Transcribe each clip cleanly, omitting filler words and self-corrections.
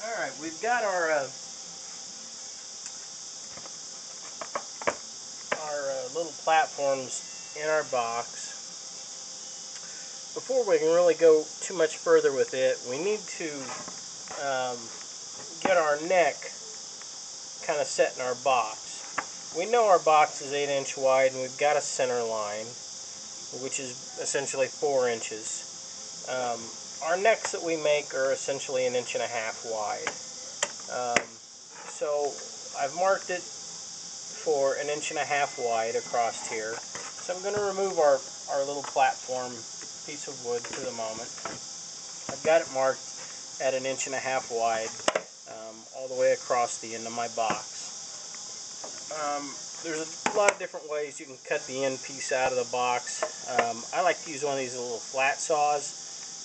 Alright, we've got our little platforms in our box. Before we can really go too much further with it, we need to get our neck kind of set in our box. We know our box is 8" wide, and we've got a center line, which is essentially 4 inches. Our necks that we make are essentially 1.5 inches wide. So I've marked it for 1.5 inches wide across here. So I'm going to remove our little platform piece of wood for the moment. I've got it marked at 1.5 inches wide all the way across the end of my box. There's a lot of different ways you can cut the end piece out of the box. I like to use one of these little flat saws.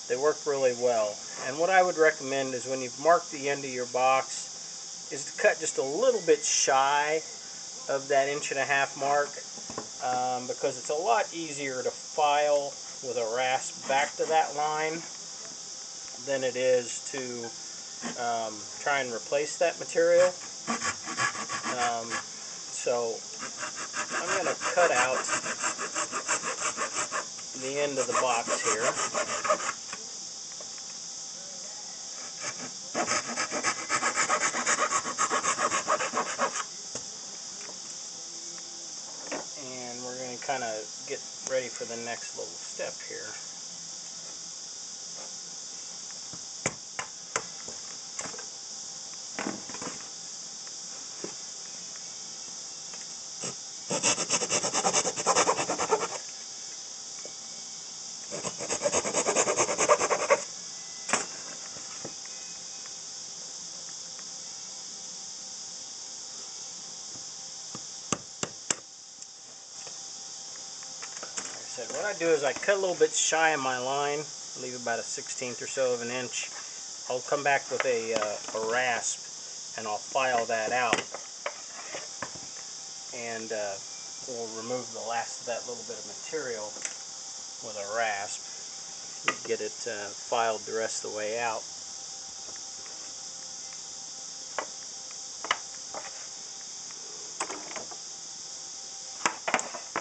They work really well. And what I would recommend is when you've marked the end of your box is to cut just a little bit shy of that 1.5 inch mark, because it's a lot easier to file with a rasp back to that line than it is to try and replace that material. So I'm going to cut out the end of the box here. And we're going to kind of get ready for the next little step here. What I do is I cut a little bit shy of my line, leave about a 1/16 or so of an inch. I'll come back with a rasp and I'll file that out, and we'll remove the last of that little bit of material with a rasp. Get it filed the rest of the way out.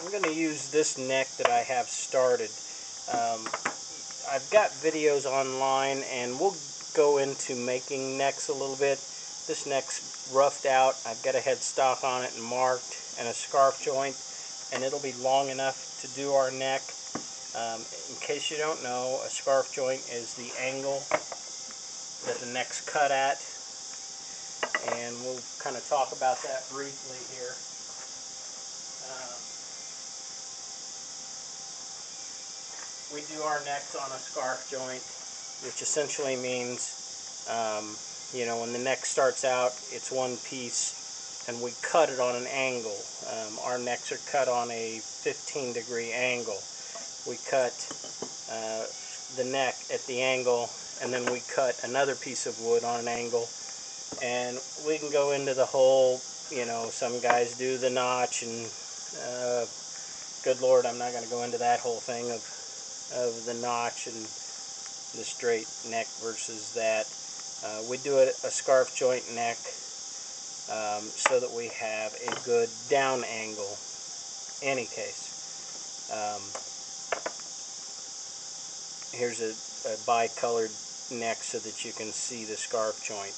I'm going to use this neck that I have started. I've got videos online, and we'll go into making necks a little bit. This neck's roughed out. I've got a headstock on it and marked, and a scarf joint, and it'll be long enough to do our neck. In case you don't know, a scarf joint is the angle that the neck's cut at, and we'll kind of talk about that briefly here. We do our necks on a scarf joint, which essentially means, you know, when the neck starts out, it's one piece, and we cut it on an angle. Our necks are cut on a 15-degree angle. We cut the neck at the angle, and then we cut another piece of wood on an angle, and we can go into the whole, you know, some guys do the notch, and good Lord, I'm not going to go into that whole thing of the notch and the straight neck versus that. We do a scarf joint neck so that we have a good down angle. Any case, here's a bi-colored neck so that you can see the scarf joint.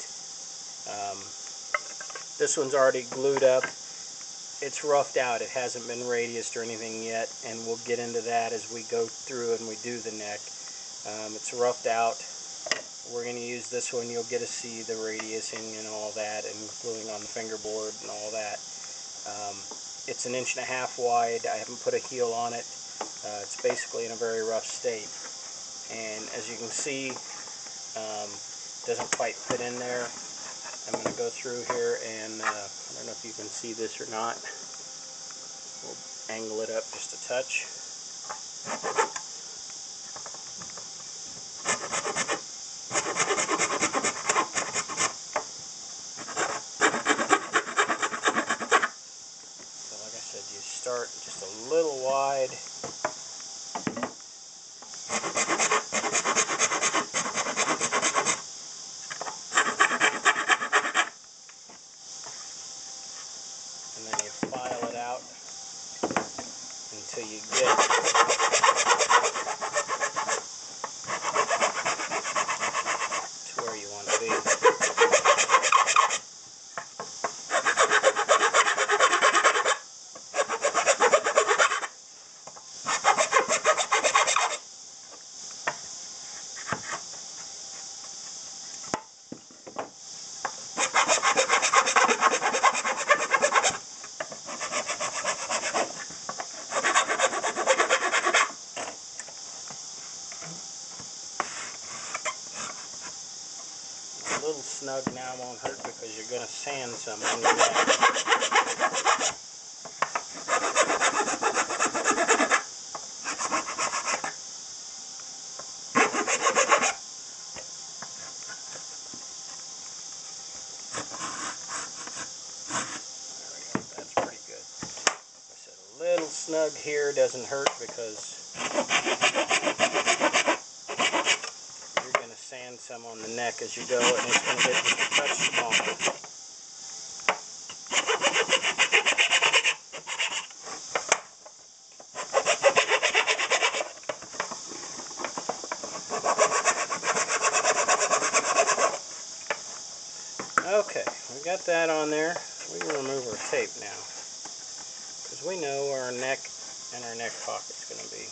This one's already glued up. It's roughed out. It hasn't been radiused or anything yet, and we'll get into that as we go through and we do the neck. It's roughed out. We're going to use this one. You'll get to see the radiusing and all that, and gluing on the fingerboard and all that. It's 1.5 inches wide. I haven't put a heel on it. It's basically in a very rough state. And as you can see, it doesn't quite fit in there. I'm going to go through here, and I don't know if you can see this or not. We'll angle it up just a touch. So like I said, you start just a little wide. a little snug now, won't hurt because you're going to sand some on your neck. That's pretty good. I said a little snug here doesn't hurt because you're going to sand some on the neck as you go, and it's going to get just a touch smaller. Okay, we got that on there. We can remove our tape now because we know where our neck and our neck pocket's going to be.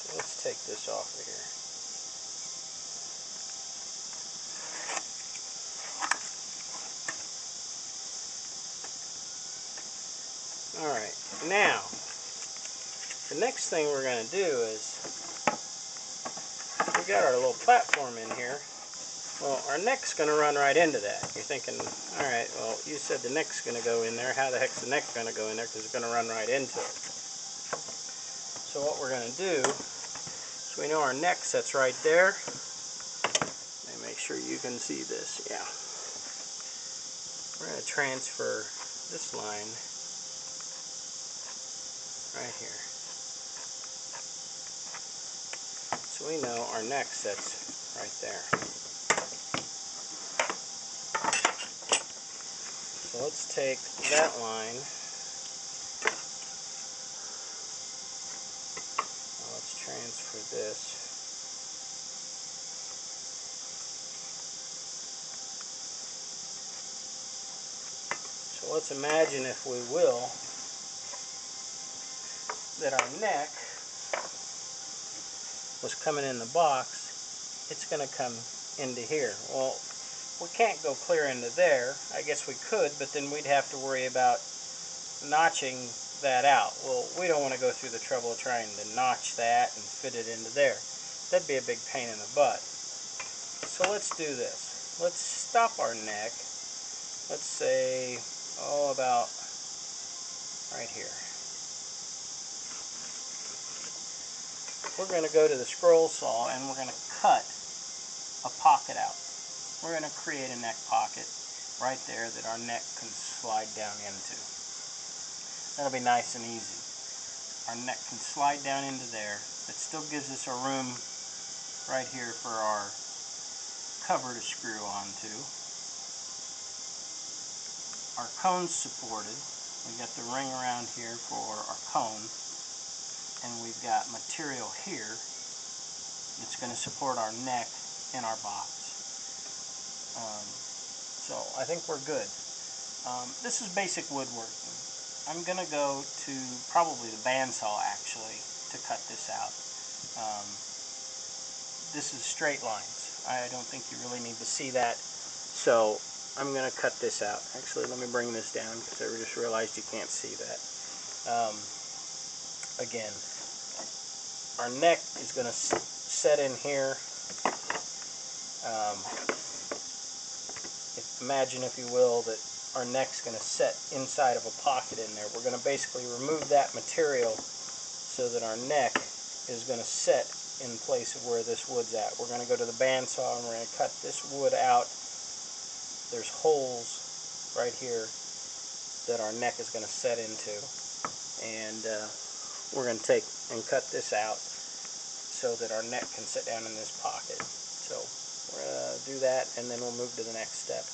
So let's take this off of here. Alright, now the next thing we're going to do is we got our little platform in here. Well, our neck's going to run right into that. You're thinking, alright, well, you said the neck's going to go in there. How the heck's the neck going to go in there? Because it's going to run right into it. So what we're going to do is we know our neck sits right there. Let me make sure you can see this. Yeah. We're going to transfer this line right here. So we know our neck sits right there. So let's take that line. Now let's transfer this. So let's imagine, if we will, that our neck was coming in the box. It's going to come into here. Well, we can't go clear into there. I guess we could, but then we'd have to worry about notching that out. Well, we don't want to go through the trouble of trying to notch that and fit it into there. That'd be a big pain in the butt. So let's do this. Let's stop our neck. Let's say, oh, about right here. We're going to go to the scroll saw and we're going to cut a pocket out. We're going to create a neck pocket right there that our neck can slide down into. That'll be nice and easy. Our neck can slide down into there. It still gives us a room right here for our cover to screw onto. Our cone's supported. We got the ring around here for our cone, and we've got material here that's going to support our neck in our box. So I think we're good. This is basic woodworking. I'm going to go to probably the bandsaw actually to cut this out. This is straight lines. I don't think you really need to see that. So I'm going to cut this out. Actually, let me bring this down because I just realized you can't see that. Again, our neck is going to set in here. Imagine, if you will, that our neck's going to set inside of a pocket in there. We're going to basically remove that material so that our neck is going to set in place of where this wood's at. We're going to go to the bandsaw and we're going to cut this wood out. There's holes right here that our neck is going to set into, and we're going to take and cut this out so that our neck can sit down in this pocket. So we're going to do that, and then we'll move to the next step.